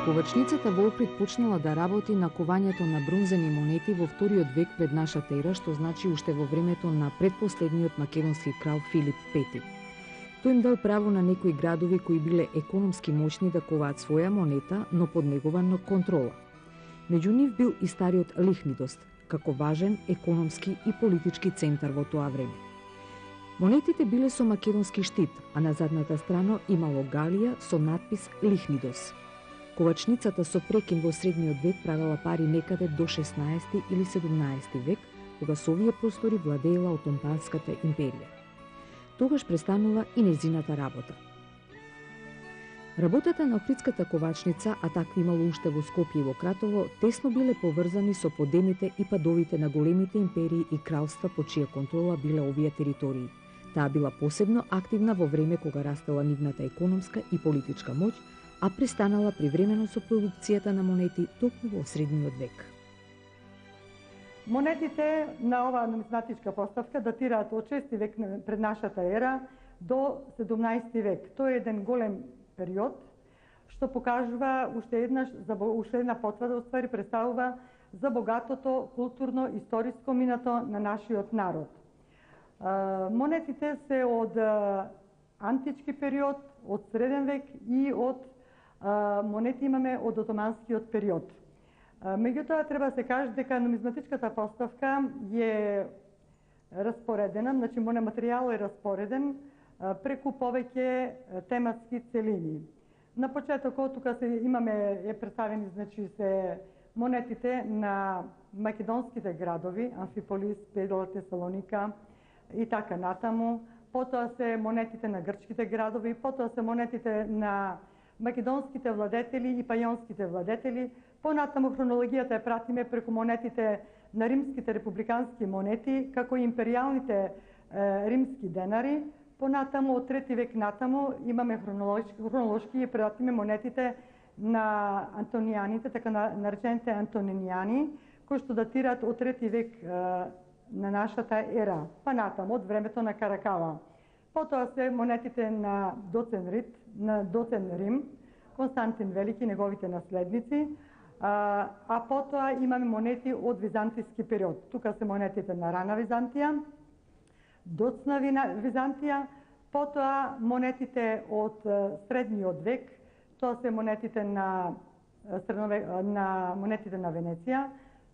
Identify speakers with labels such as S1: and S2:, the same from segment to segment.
S1: Ковачницата во Охрид почнала да работи на кувањето на бронзени монети во вториот век пред нашата ера, што значи уште во времето на предпоследниот македонски крал Филип V. Тој им дал право на некои градови кои биле економски моćни да коваат своја монета, но под негова контрола. Меѓу нив бил и стариот Лихнидос, како важен економски и политички центар во тоа време. Монетите биле со македонски штит, а на задната страна имало галија со надпис Лихнидос. Ковачницата со прекин во средниот век правела пари некаде до 16 или 17 век, кога со овие простори владеела Отоманската империја. Тогаш престанува и нејзината работа. Работата на Охридската ковачница, а такви имало уште во Скопје и во Кратово, тесно биле поврзани со подемите и падовите на големите империи и кралства под чија контрола биле овие територии. Таа била посебно активна во време кога растела нивната економска и политичка моќ, а престанала привремено со продукцијата на монети токму во средниот век.
S2: Монетите на оваа нумизматичка поставка датираат од 6 век пред нашата ера до 17 век. Тоа е еден голем период што покажува уште една потврда, уствари представува за богатото културно историско минато на нашиот народ. Монетите се од антички период, од среден век и од монети имаме од отоманскиот период. Меѓутоа треба да се каже дека нумизматичката поставка е распоредена, значи материјалот е распореден преку повеќе тематски целини. На почетокот тука имаме представени се монетите на македонските градови Амфиполис, Педола, Тесалоника и така натаму. Потоа се монетите на грчките градови, потоа се монетите на македонските владетели и пајонските владетели. Понатаму хронологијата ја пратиме преку монетите на римските републикански монети, како и империјалните римски денари. Понатаму од 3 век натаму имаме хронолошки и пратиме монетите на антонијаните, така наречените антонијани, кои што датираат од 3 век на нашата ера, па натаму од времето на Каракала. Потоа се монетите на Доцен Рим, Константин Велики, неговите наследници, а потоа имаме монети од византијски период. Тука се монетите на рана Византија, доцна Византија, потоа монетите од средниот век, тоа се монетите на Венеција,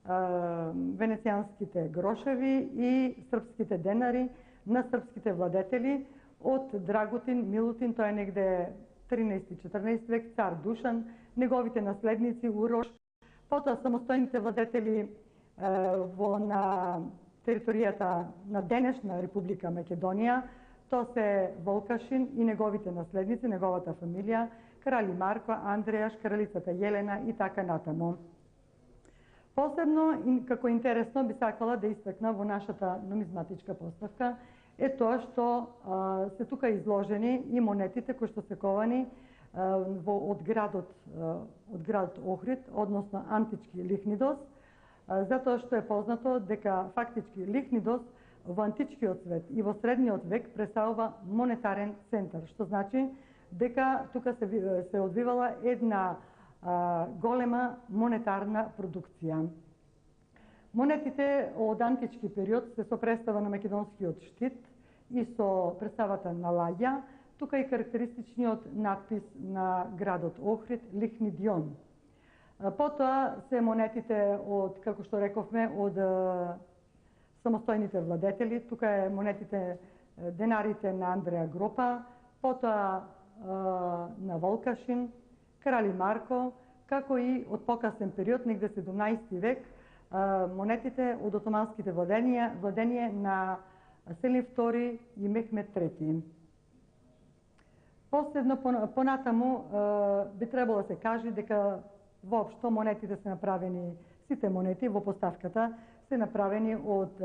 S2: венецијанските грошеви и српските денари на српските владетели од Драгутин, Милутин, тоа е негде 13-14 век, цар Душан, неговите наследници Урош, потоа самостојните владетели на територијата на денешна Република Македонија, тоа се Волкашин и неговите наследници, неговата фамилија, крали Марко, Андрејаш, кралицата Јелена и така натаму. Посебно, како интересно, би сакала да истакна во нашата нумизматичка поставка е тоа што се тука изложени и монетите кои што се ковани од градот Охрид, односно антички Лихнидос, затоа што е познато дека фактички Лихнидос во античкиот свет и во средниот век представува монетарен центар, што значи дека тука се одвивала една голема монетарна продукција. Монетите од антички период се со представа на македонскиот штит и со представата на ладја, тука и карактеристичниот надпис на градот Охрид, Лихнидион. Потоа се монетите од, како што рековме, од самостојните владетели, тука е монетите, денарите на Андреја Гропа, потоа на Волкашин, крали Марко, како и од покасен период, негде 17 век, монетите од отоманските владење на Селим II и Мехмед III. Последно, понатаму би требало да се каже дека воопшто монетите се направени, сите монети во поставката се направени од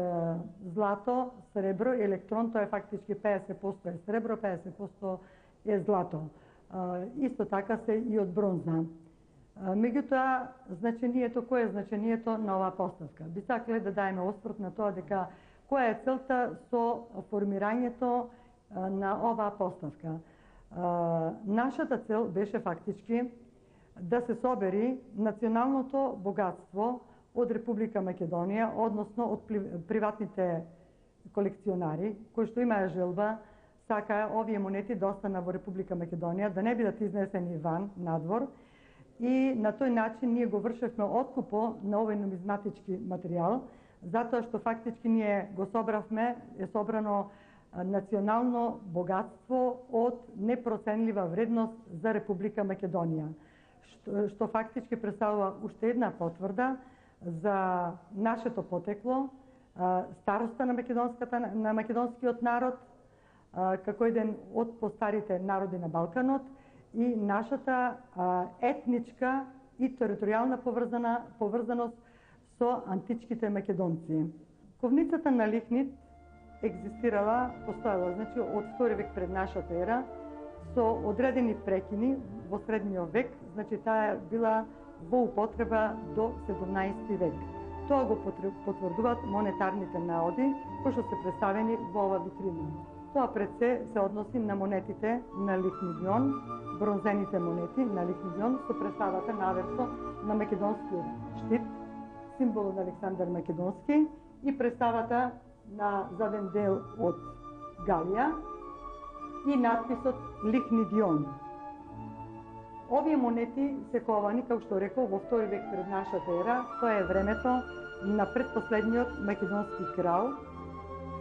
S2: злато, сребро и електрон, тоа е фактички 50% е сребро, 50% е злато. Исто така се и од бронза. Меѓутоа, кој е значењето на оваа поставка? Би сакале да даеме осврт на тоа дека која е целта со формирањето на оваа поставка. Нашата цел беше фактички да се собери националното богатство од Република Македонија, односно од приватните колекционари, кои што имаа желба, сакаа овие монети да остана во Република Македонија, да не бидат изнесени ван, надвор, и на тој начин ние го вршевме откупо на овој нумизматички материјал, затоа што фактички ние го собравме, е собрано национално богатство од непроценлива вредност за Република Македонија, што фактички представува уште една потврда за нашето потекло, староста на македонскиот народ, како еден од постарите народи на Балканот, и нашата етничка и територијална поврзаност со античките македонци. Ковницата на лигнит екзистирала, постојала, значи од 2 век пред нашата ера, со одредени прекини во средниот век, значи таа била во употреба до 17 век. Тоа го потврдуваат монетарните наоди кои што се представени во ова витрина. Тоа пред се односи на монетите на Лихнидион, бронзените монети на Лихнидион со представата наверсо на македонскиот штит, символот на Александар Македонски, и представата на заден дел од Галија и надписот Лихнидион. Овие монети се ковани, како што рекол, во 2 век пред нашата ера. Тоа е времето на предпоследниот македонски крал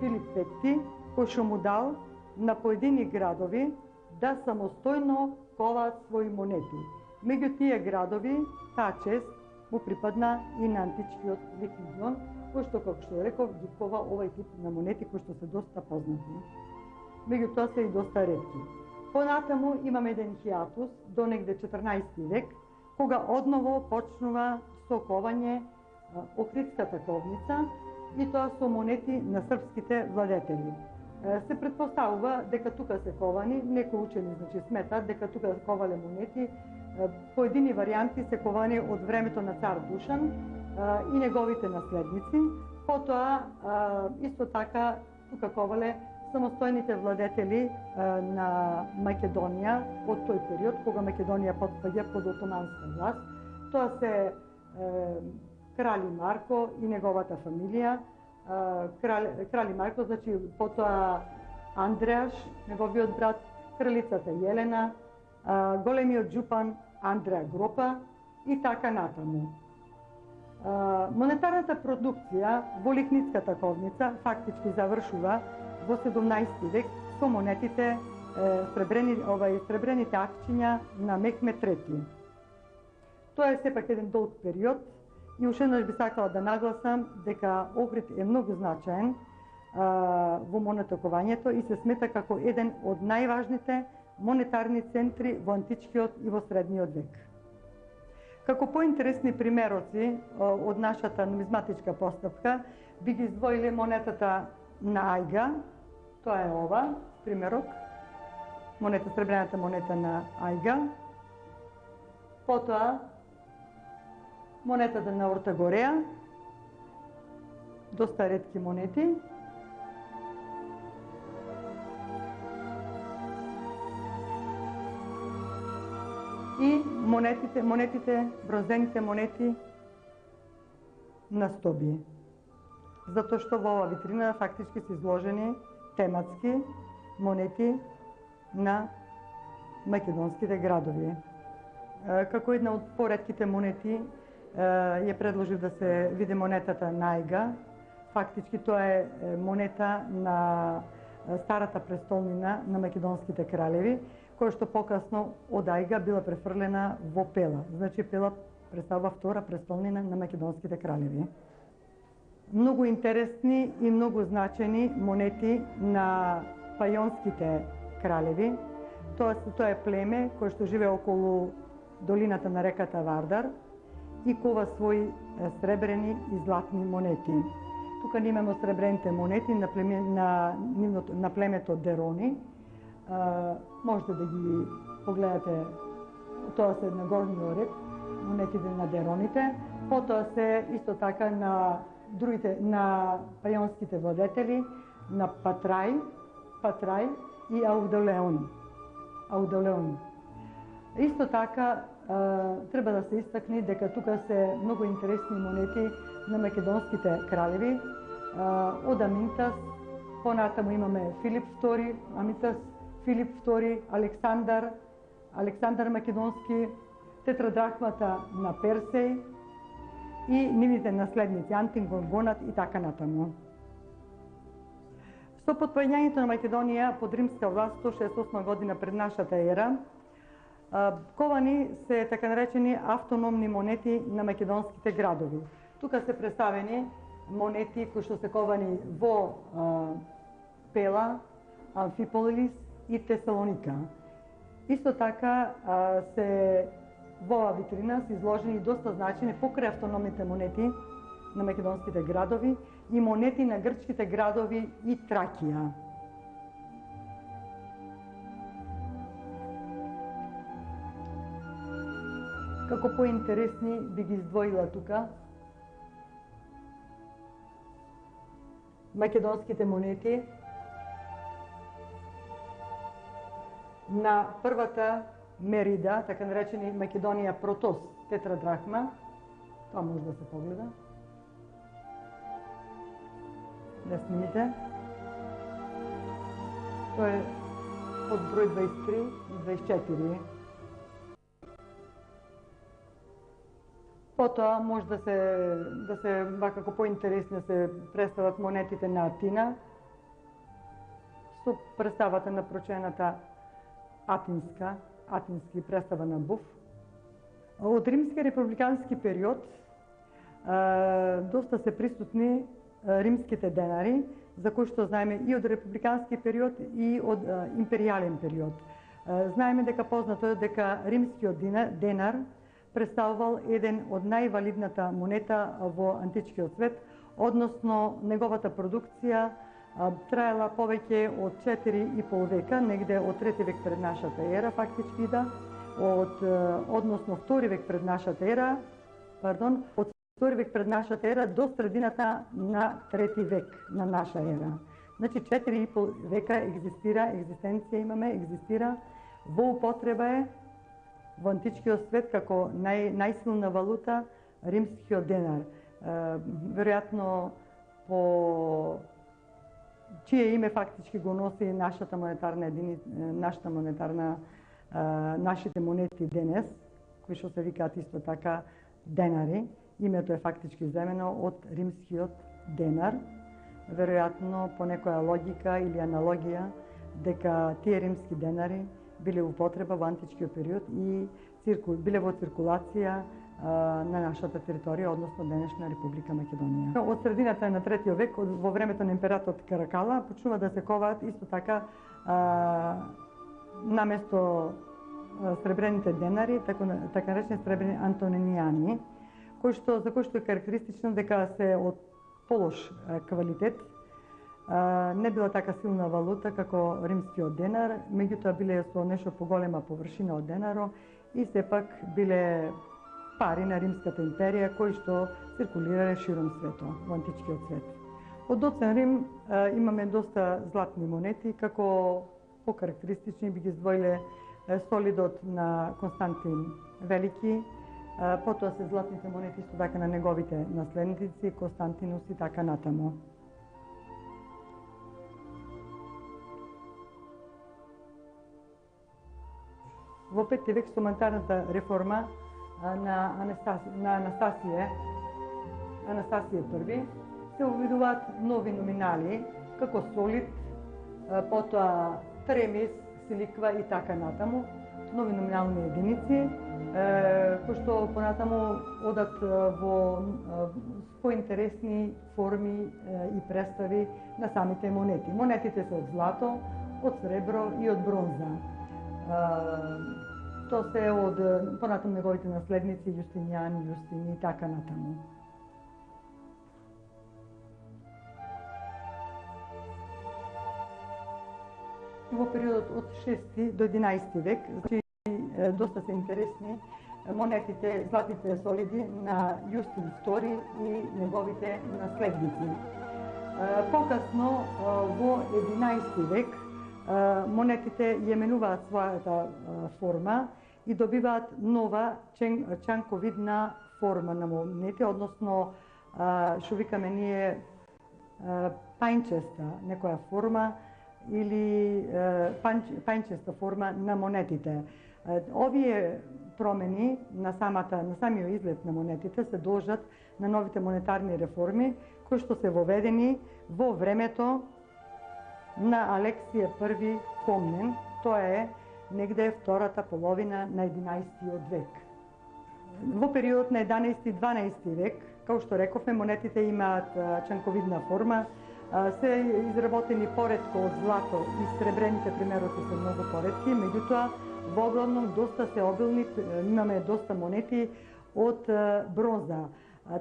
S2: Филип Пети, кој што му дал на поедини градови да самостојно коваат своји монети. Меѓу тие градови, таа чест му припадна и на античкиот Лихнидион, кој што, како што реков, ги кова овај тип на монети кои што се доста познати. Меѓутоа се и доста ретки. Понатаму имаме еден хиатус до негде 14 век, кога одново почнува со ковање Охридската ковница, и тоа со монети на српските владетели. Се претпоставува дека тука се ковани, некои учени значи сметат дека тука ковале монети, поедини варијанти се ковани од времето на цар Душан и неговите наследници. Потоа исто така тука ковале самостојните владетели на Македонија од тој период, кога Македонија потпаѓа под отоманска власт. Тоа се крали Марко и неговата фамилија. Крали Марко, значи потоа Андреаш, неговиот брат, кралицата Јелена, големиот џупан Андреа Гропа и така натаму. Монетарната продукција во Лихнитската ковница фактички завршува во 17 век со монетите сребрените акчиња на Мехмет III. Тоа е сепак еден долг период и уште еднаш би сакала да нагласам дека Охрид е многу значаен во монетокувањето и се смета како еден од најважните монетарни центри во античкиот и во средниот век. Како поинтересни примероци од нашата нумизматичка постапка би ги издвоиле монетата на Ајга. Тоа е ова примерок, сребрената монета на Ајга. Потоа монетата на Ортагореа, доста ретки монети. И монетите, бронзените монети на Стобие. Затоа што во ова витрина фактички се изложени тематски монети на македонските градови. Како една од поретките монети ја предложив да се види монетата на Ајга. Фактички тоа е монета на старата престолнина на македонските кралеви, која што покасно од Ајга била префрлена во Пела. Значи Пела представува втора престолнина на македонските кралеви. Многу интересни и многу значени монети на пајонските кралеви. Тоа е племе кое што живее околу долината на реката Вардар и кова своји сребрени и златни монети. Тука имаме сребрените монети на племето Дерони. Можете да ги погледате, тоа се на горниот ред, монетите на Дероните. Потоа се исто така на пајонските владетели, на Патрај и Аудолеон. Исто така, треба да се истакне дека тука се многу интересни монети на македонските кралеви, од Аминтас, понатаму имаме Филип II, Аминтас, Филип II, Александар Македонски, тетрадрахмата на Персеј и нивните наследници, Антин Горгонат и така натаму. Со потпаѓањето на Македонија под римска власт 168 година пред нашата ера, ковани се така наречени автономни монети на македонските градови. Тука се представени монети кои што се ковани во Пела, Амфиполис и Тесалоника. Исто така се во оваа витрина се изложени доста значени покрај автономните монети на македонските градови и монети на грчките градови и Тракија. Како поинтересни би ги издвоила тука македонските монети на првата Мерида, така наречени Македонија Протос, тетрадрахма. Тоа може да се погледа. Да снимите. Тоа е од број 23 и 24. Потоа може да се вакако поинтересни се представат монетите на Атина со представата на прочената атински представа на Буф. Од римски републикански период доста се присутни римските денари, за кои што знаеме и од републикански период и од империјален период. Знаеме дека познато е дека римскиот денар представувал еден од највалидната монета во античкиот свет, односно неговата продукција траела повеќе од 4,5 века, негде од 3 век пред нашата ера, фактички односно 2 век пред нашата ера, од 2 век пред нашата ера до средината на 3 век на наша ера. Значи 4,5 века екзистенција имаме, екзистира, во употреба е во античкиот свет како најсилна валута римскиот денар. Веројатно по чие име фактички го носи нашата монетарна единица, нашите монети денес, кои што се викаат исто така денари. Името е фактички земено од римскиот денар. Веројатно по некоја логика или аналогија дека тие римски денари биле во употреба во античкиот период и биле во циркулација на нашата територија, односно денешна Република Македонија. Од средината на 3 век, во времето на императорот Каракала, почнува да се коваат исто така наместо сребрените денари, така наречени сребрени антонинијани, за кои што е карактеристично дека се од полош квалитет, не била така силна валута како римскиот денар, меѓутоа биле со нешто поголема површина од денаро и сепак биле пари на Римската империја кои што циркулирале широм свето, во античкиот свет. Од доцен Рим имаме доста златни монети, како покарактеристични би ги издвоиле солидот на Константин Велики, потоа се златните монети исто така на неговите наследници, Константинус и така натаму. Во 5 век со монетарната реформа на Анастасије I се увидуваат нови номинали, како солид, потоа премис, силиква и така натаму, нови номинални единици, кои што понатаму одат во поинтересни форми и представи на самите монети. Монетите се од злато, од сребро и од бронза. Тоа се од понатаму неговите наследници, Јустинијан, Јустин и така натаму. Во периодот од 6 до 11 век, значи доста се интересни монетите, златните солиди на Јустин II и неговите наследници. Покасно, во 11 век, монетите ја менуваат својата форма и добиваат нова чанковидна форма на монети, односно што викаме ние пајнчеста некоја форма или пајнчеста форма на монетите. Овие промени на самиот изглед на монетите се должат на новите монетарни реформи кои што се воведени во времето на Алексије I Комнен, тоа е негде втората половина на 11 век. Во период на 11 и 12 век, како што рековме, монетите имаат чанковидна форма, се изработени поретко од злато и сребрените примероци се многу поретки, меѓутоа во оглавном доста се обилни, имаме доста монети од бронза.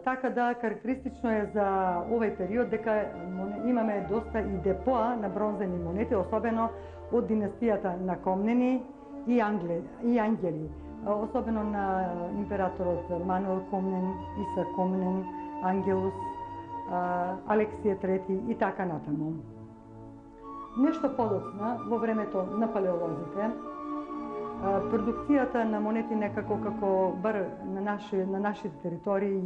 S2: Така да карактеристично е за овој период дека имаме доста и депоа на бронзени монети, особено од династијата на Комнени и Ангели, особено на императорот Мануел Комнен, Иса Комнен, Ангелус, Алексије III и така натаму. Нешто подоцна, во времето на палеолозите, продукцијата на монети некако како бар на нашите територии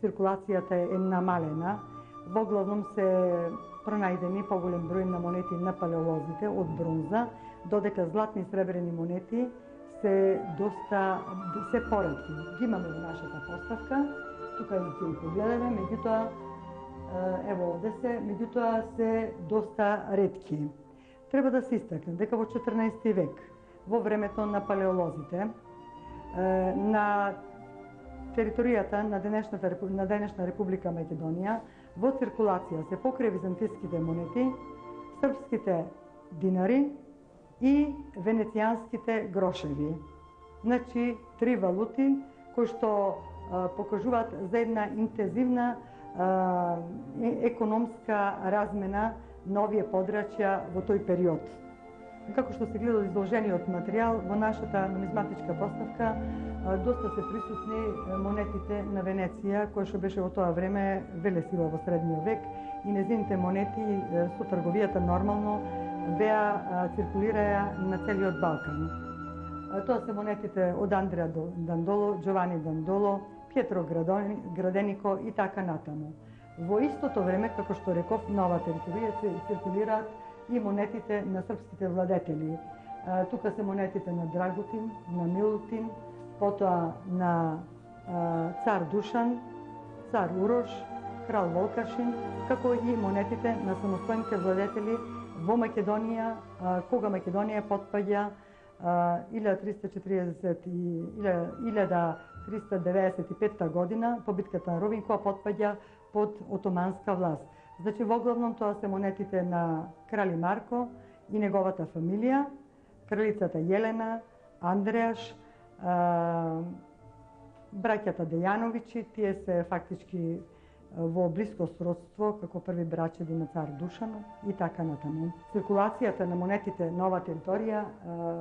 S2: циркулацијата е намалена. Во главном се пронајдени поголем број на монети на палеолозите од бронза, додека златни и сребрени монети се поретки. Ги имаме во нашата поставка, тука ќе ги погледаме, меѓутоа ево овде меѓутоа се доста ретки. Треба да се истакне дека во 14 век, во времето на палеолозите, на територијата на денешна Република Македонија, во циркулација се покрај византиските монети, српските динари и венецијанските грошеви. Значи, три валути кои што покажуваат за една интензивна економска размена на овие подрачја во тој период. Како што се гледа од изложениот материјал, во нашата нумизматичка поставка доста се присутни монетите на Венеција, која што беше во тоа време велесила во средниот век, и незините монети со трговијата нормално циркулираја на целиот Балкан. Тоа се монетите од Андреа Дандоло, Джовани Дандоло, Пјетро Граденико и така натаму. Во истото време, како што реков, на оваа територија се циркулираат и монетите на српските владетели. Тука се монетите на Драгутин, на Милутин, потоа на цар Душан, цар Урош, крал Волкашин, како и монетите на самостојните владетели во Македонија, кога Македонија потпаѓа 1395 година по битката на Ровин, која потпаѓа под отоманска власт. Значи, во главном тоа се монетите на крали Марко и неговата фамилија, кралицата Јелена, Андреаш, браќата Дејановичи, тие се фактички во блиско сродство како први брачеди на цар Душан и така натаму. Циркулацијата на монетите на оваа територија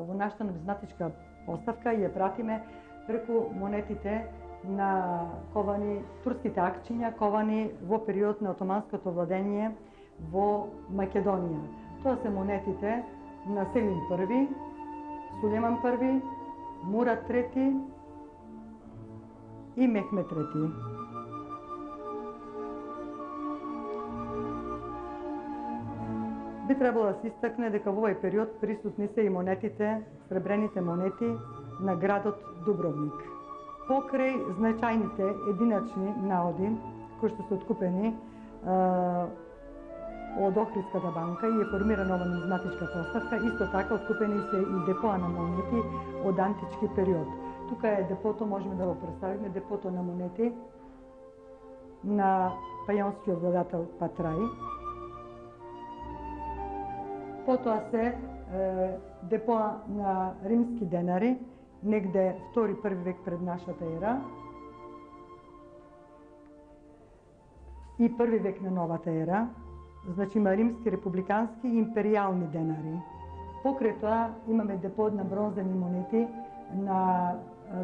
S2: во нашата нумизматичка поставка ја пратиме преку монетите на ковани, турските акчиња ковани во период на отоманското владење во Македонија. Тоа се монетите на Селим I, Сулейман I, Мурат III и Мехмет III. Би требало да се истакне дека во овој период присутни се и монетите, сребрените монети на градот Дубровник. Покрај значајните единачни наоди кои што се откупени од Охридската банка и е формирана ова нумизматичка поставка, исто така откупени се и депоа на монети од антички период. Тука е депото, можеме да го представиме, депото на монети на пајонскиот владател Патрај. Потоа се депоа на римски денари, негде 2-1 век пред нашата ера и 1 век на новата ера. Значи има римски, републикански и империјални денари. Покрај тоа имаме депо на бронзени монети на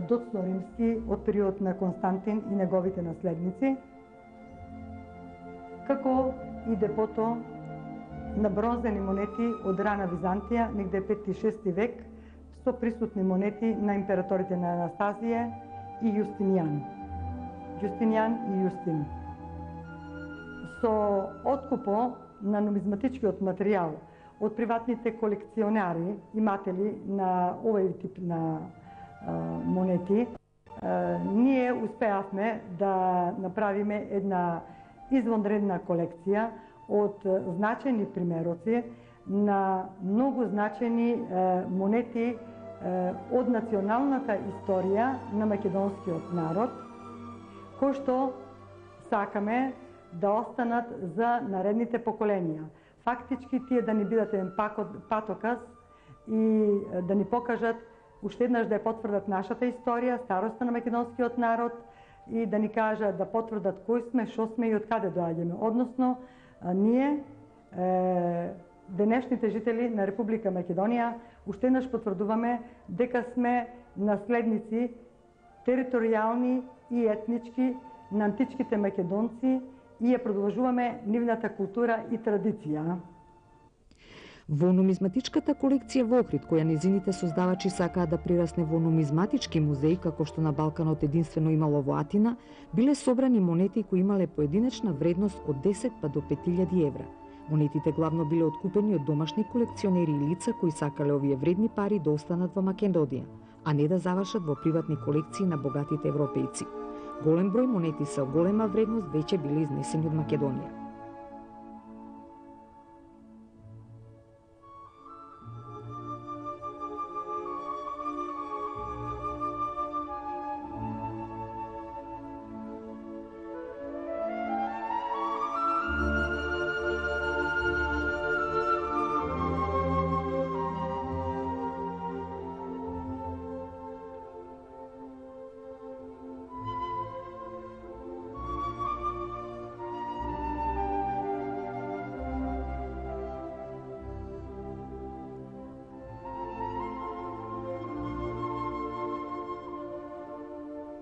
S2: доцно римски од период на Константин и неговите наследници, како и депото на бронзени монети од рана Византија, негде 5-6 век, со присутни монети на императорите на Анастазија и Јустинијан. Јустинијан и Јустин. Со откупо на нумизматичкиот материјал од приватните колекционари, иматели на овој тип на монети, ние успеавме да направиме една извонредна колекција од значајни примероци на многу значајни монети од националната историја на македонскиот народ, кои што сакаме да останат за наредните поколенија. Фактички тие да ни бидат еден патоказ и да ни покажат уште еднаш да ја потврдат нашата историја, староста на македонскиот народ и да ни кажат, да потврдат кој сме, што сме и од каде доаѓаме. Односно, ние, денешните жители на Република Македонија, уште еднаш потврдуваме дека сме наследници територијални и етнички на античките македонци и ја продолжуваме нивната култура и традиција.
S1: Во нумизматичката колекција во Охрид, која незините создавачи сакаат да прирасне во нумизматички музеи, како што на Балканот единствено имало во Атина, биле собрани монети кои имале поединечна вредност од 10 па до 5000 евра. Монетите главно биле откупени од домашни колекционери и лица кои сакале овие вредни пари да останат во Македонија, а не да завршат во приватни колекции на богатите европејци. Голем број монети со голема вредност веќе биле изнесени од Македонија.